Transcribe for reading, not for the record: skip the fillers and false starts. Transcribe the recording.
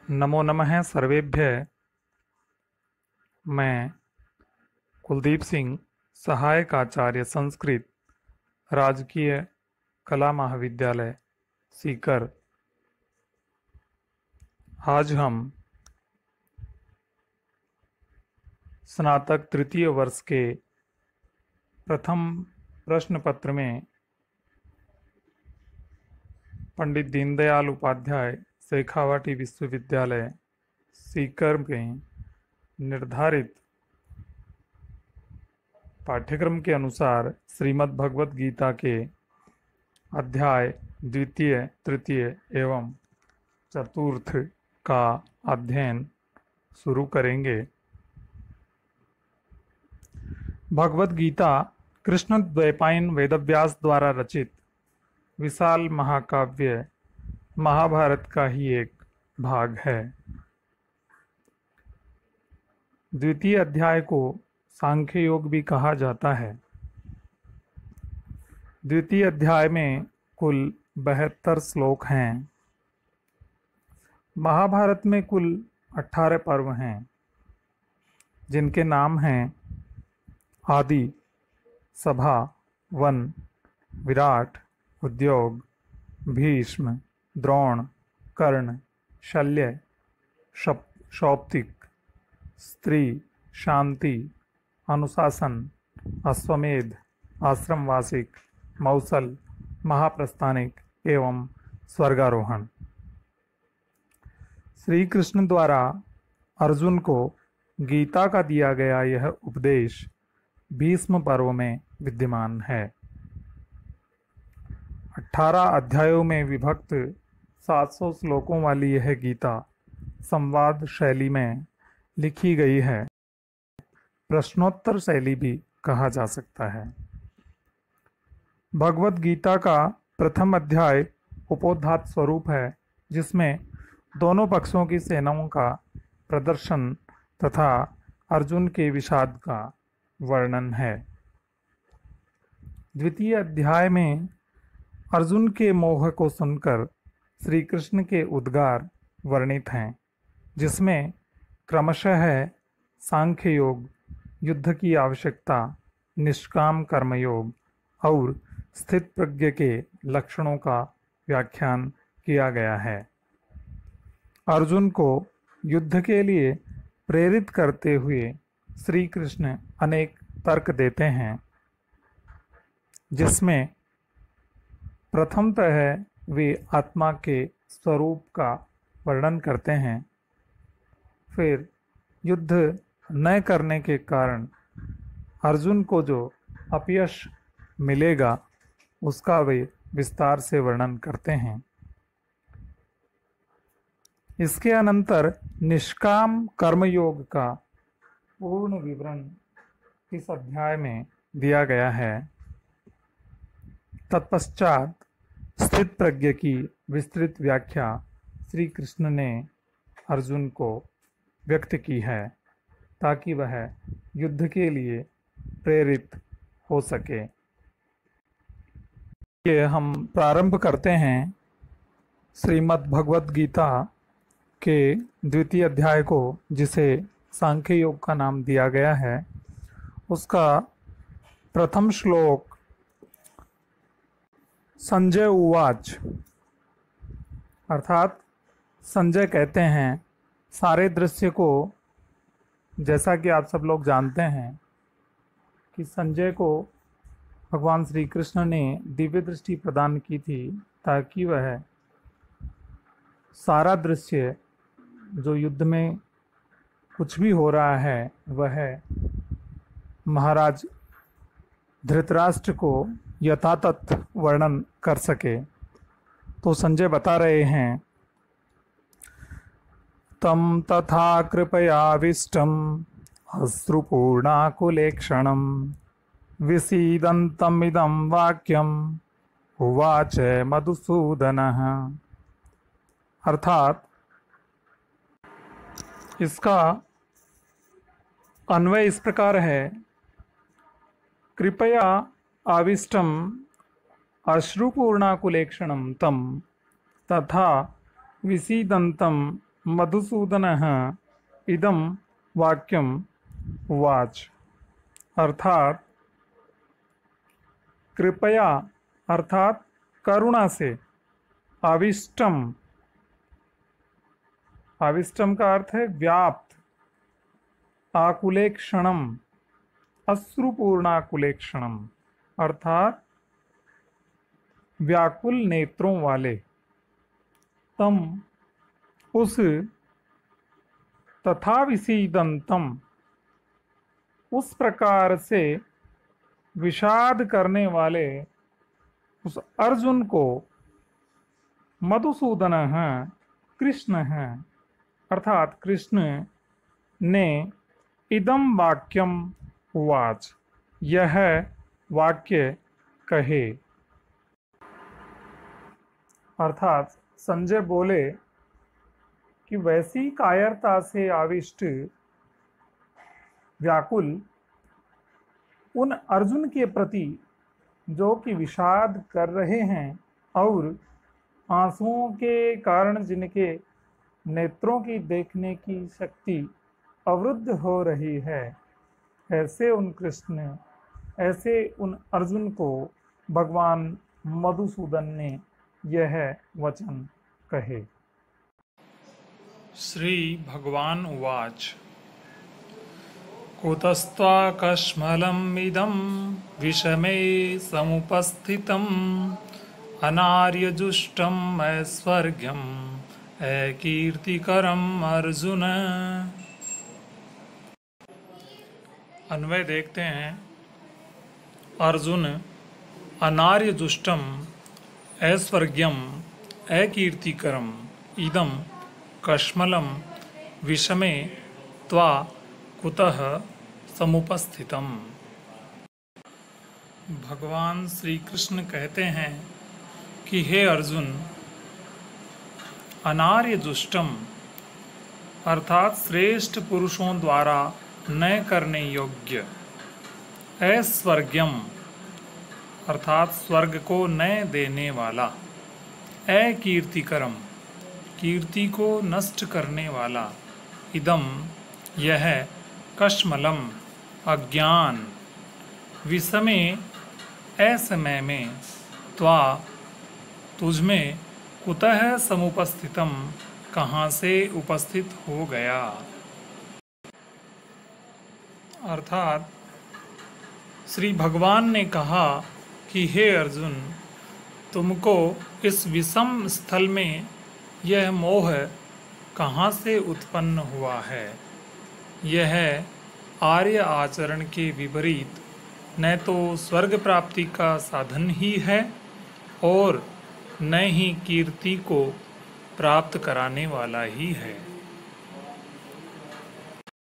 नमो नमः सर्वेभ्यः। मैं कुलदीप सिंह, सहायक आचार्य संस्कृत, राजकीय कला महाविद्यालय सीकर। आज हम स्नातक तृतीय वर्ष के प्रथम प्रश्न पत्र में पंडित दीनदयाल उपाध्याय शेखावाटी विश्वविद्यालय सीकर में निर्धारित पाठ्यक्रम के अनुसार श्रीमद् भगवत गीता के अध्याय द्वितीय, तृतीय एवं चतुर्थ का अध्ययन शुरू करेंगे। भगवत गीता कृष्ण द्वैपायन वेदव्यास द्वारा रचित विशाल महाकाव्य महाभारत का ही एक भाग है। द्वितीय अध्याय को सांख्य योग भी कहा जाता है। द्वितीय अध्याय में कुल 72 श्लोक हैं। महाभारत में कुल 18 पर्व हैं, जिनके नाम हैं आदि, सभा, वन, विराट, उद्योग, भीष्म, द्रोण, कर्ण, शल्य, शौप्तिक, स्त्री, शांति, अनुशासन, अश्वमेध, आश्रमवासिक, मौसल, महाप्रस्थानिक एवं स्वर्गारोहण। श्री कृष्ण द्वारा अर्जुन को गीता का दिया गया यह उपदेश भीष्म पर्व में विद्यमान है। 18 अध्यायों में विभक्त 700 श्लोकों वाली यह गीता संवाद शैली में लिखी गई है। प्रश्नोत्तर शैली भी कहा जा सकता है। भगवत गीता का प्रथम अध्याय उपोद्घात स्वरूप है, जिसमें दोनों पक्षों की सेनाओं का प्रदर्शन तथा अर्जुन के विषाद का वर्णन है। द्वितीय अध्याय में अर्जुन के मोह को सुनकर श्री कृष्ण के उद्गार वर्णित हैं, जिसमें क्रमशः सांख्य योग, युद्ध की आवश्यकता, निष्काम कर्मयोग और स्थित प्रज्ञ के लक्षणों का व्याख्यान किया गया है। अर्जुन को युद्ध के लिए प्रेरित करते हुए श्री कृष्ण अनेक तर्क देते हैं, जिसमें प्रथमतः वे आत्मा के स्वरूप का वर्णन करते हैं। फिर युद्ध न करने के कारण अर्जुन को जो अपयश मिलेगा उसका वे विस्तार से वर्णन करते हैं। इसके अनंतर निष्काम कर्मयोग का पूर्ण विवरण इस अध्याय में दिया गया है। तत्पश्चात स्थित प्रज्ञ की विस्तृत व्याख्या श्री कृष्ण ने अर्जुन को व्यक्त की है, ताकि वह युद्ध के लिए प्रेरित हो सके। ये हम प्रारंभ करते हैं श्रीमद् भगवत गीता के द्वितीय अध्याय को, जिसे सांख्य योग का नाम दिया गया है। उसका प्रथम श्लोक संजय उवाच, अर्थात संजय कहते हैं, सारे दृश्य को, जैसा कि आप सब लोग जानते हैं कि संजय को भगवान श्री कृष्ण ने दिव्य दृष्टि प्रदान की थी, ताकि वह सारा दृश्य जो युद्ध में कुछ भी हो रहा है वह महाराज धृतराष्ट्र को यथातथ वर्णन कर सके। तो संजय बता रहे हैं, तम तथा कृपयाविष्टम अश्रुपूर्णाकुलेक्षणम विसीदन्तमिदं वाक्यम उवाच मधुसूदनः। अर्थात इसका अन्वय इस प्रकार है, कृपया आविष्टम अश्रुपूर्णाकुलेक्षणम तम तथा विसीदंतम मधुसूदनः इदं वाक्यम उवाच। अर्थात कृपया अर्थात करुणा से आविष्टम, आविष्टम का अर्थ है व्याप्त, आकुलेक्षणम, अश्रुपूर्णाकुलेक्षणम अर्थात व्याकुल नेत्रों वाले, तम उस, तथा विसीदंतम उस प्रकार से विषाद करने वाले उस अर्जुन को मधुसूदन है, कृष्ण है अर्थात कृष्ण ने इदम वाक्यम उवाच यह वाक्य कहे। अर्थात संजय बोले कि वैसी कायरता से आविष्ट व्याकुल उन अर्जुन के प्रति जो कि विषाद कर रहे हैं और आंसुओं के कारण जिनके नेत्रों की देखने की शक्ति अवरुद्ध हो रही है, ऐसे उन कृष्ण, ऐसे उन अर्जुन को भगवान मधुसूदन ने यह वचन कहे। श्री भगवान उवाच कुतस्त्वाकश्मलम् इदं विषमे समुपस्थितम् अनार्यजुष्टम् ऐश्वर्यम् अकीर्तिकरम् अर्जुन। अन्वय देखते हैं। अर्जुन अनार्यजुष्टम ऐश्वर्यम अकीर्तिकरम इदम कश्मलम विषमे त्वा कुतः समुपस्थितम। भगवान श्री कृष्ण कहते हैं कि हे अर्जुन, अनार्य दुष्टम अर्थात श्रेष्ठ पुरुषों द्वारा न करने योग्य, ऐश्वर्यम अर्थात स्वर्ग को न देने वाला, अकीर्तिकरम कीर्ति को नष्ट करने वाला, इदम यह कश्मलम अज्ञान, विषमे असमय में, त्वा तुझमें, कुतः समुपस्थितम कहाँ से उपस्थित हो गया। अर्थात श्री भगवान ने कहा कि हे अर्जुन, तुमको इस विषम स्थल में यह मोह कहाँ से उत्पन्न हुआ है। यह आर्य आचरण के विपरीत न तो स्वर्ग प्राप्ति का साधन ही है और न ही कीर्ति को प्राप्त कराने वाला ही है।